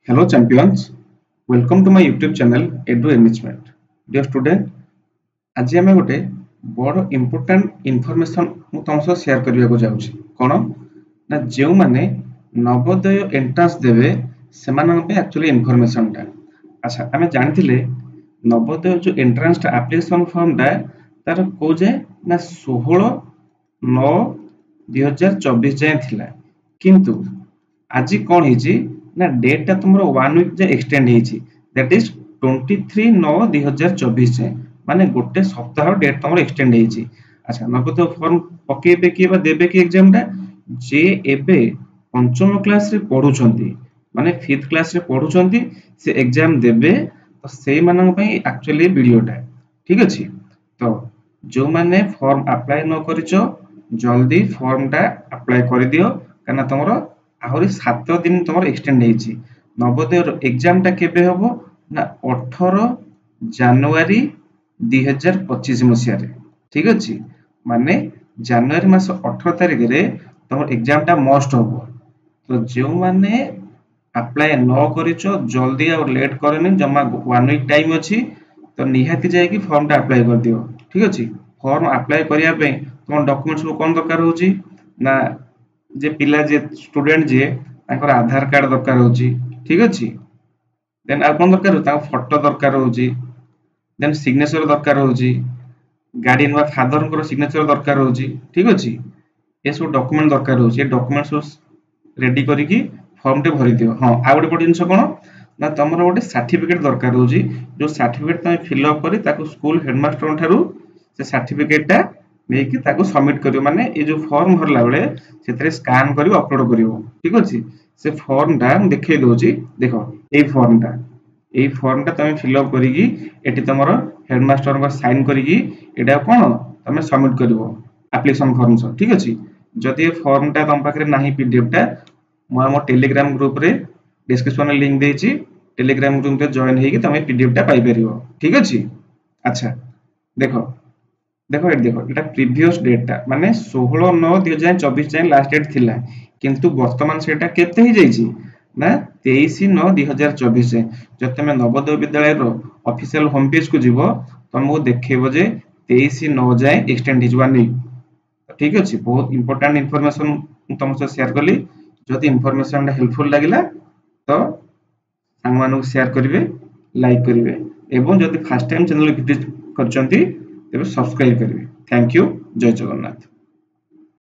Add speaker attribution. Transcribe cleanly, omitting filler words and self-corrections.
Speaker 1: Hello champions, welcome to my YouTube channel Edu Enrichment. Dear student, आज आम गोटे बड़ इम्पोर्टाट इनफॉरमेशन मु तुम सह शेयर करने को जाऊँगी कौन ना जो मैंने नवोदय एंट्रांस देवे से एक्चुअली इनफॉरमेशन टा अच्छा आम जानी नवोदय जो एंट्रांस टा एप्लिकेशन फॉर्म टा तार को जाए ना 16/9/2024 जाए थिला किंतु आज कौन है ना डेट टा तुम 1 वीक जाए एक्सटेंड होती दैट इज 23/9/2024 जाए माने गोटे सप्ताह डेट तुम एक्सटेंड होती। अच्छा नवोदय फॉर्म पकेबे कि देबे कि एग्जाम टा जे एबे पंचम क्लास रे पढुछंती माने 5th क्लास रे पढुछंती से एग्जाम देबे तो से मानन पई एक्चुअली वीडियोटा ठीक अछि। तो जो माने फॉर्म अप्लाई न करिचो जल्दी फॉर्म टा अप्लाई कर दियो काना तुमरो आहुरी 7 दिन तुमरो एक्सटेंड होईची। नवोदय एग्जाम टा केबे हबो ना 18 जनवरी 2025 मसिया रे ठीक अछि माने जनवरी मास 18 तारिख रे तुम एग्जाम टा मस्ट हबो। तो जो माने अप्लाई न करिचो जल्दी और लेट करनी जमा 1 वीक टाइम अछि तो निहाती जाय कि फॉर्म टा अप्लाई कर दियो ठीक अछि। फॉर्म अप्लाई करिया पे तुम डॉक्यूमेंट्स को कोन दरकार होची ना जे पिला जे स्टूडेंट जे ताकर आधार कार्ड दरकार होची ठीक अछि। देन आ कोन दरकार ता फोटो दरकार होची देन सिग्नेचर दरकार होची गार्डियन वा फादर को सिग्नेचर दरकार होची ठीक अछि। ए सब डॉक्यूमेंट दरकार होची ए डॉक्यूमेंट्स रेडी करिकी फॉर्म टे भरि दियो। हां आ गोटे जिंस कोन ना तमरो गोटे सर्टिफिकेट दरकार होची जो सर्टिफिकेट तमे फिल अप करी ताको स्कूल हेडमास्टर ठारू से सर्टिफिकेट टा नेकी ताको सबमिट करियो माने ए जो फॉर्म भरला बेले सेतरे स्कैन करियो अपलोड करियो ठीक अछि। से फॉर्म टा देखै दोची देखो ए फॉर्म टा तमे फिल अप करिकी एटी तमरो हेडमास्टर को साइन करिकी एटा कोन तमे सबमिट करिवो एप्लीकेशन फॉर्म सो ठीक अछि। जदि फॉर्म टा तम पाखरे नाही पीडीएफ टा मो टेलीग्राम ग्रुप रे डिस्क्रिप्शन में लिंक देछि टेलीग्राम ग्रुप रे जॉइन हेकी तमे पीडीएफ टा पाई परिवो ठीक अछि। अच्छा देखो देखो ये देखो एटा प्रीवियस डेट टा माने 16/9/2024 जाय लास्ट डेट थिला किंतु वर्तमान सेटा केते ही जाईची ना 23/9/2024 जाय। जब तुम नवोदय विद्यालय रो ऑफिशियल होम पेज को जीवो तुमको देखैबो जे 23/9 जाय एक्सटेंड हिजवा नै ठीक अछि। बहुत इंपोर्टेंट इंफॉर्मेशन तुम से शेयर कली जदि इंफॉर्मेशन हेल्पफुल लागिला तो संग मानु शेयर करिवे लाइक करिवे एवं जदि फर्स्ट टाइम चैनल विजिट करचंती तेबे सब्सक्राइब करिवे। थैंक यू जय जगन्नाथ।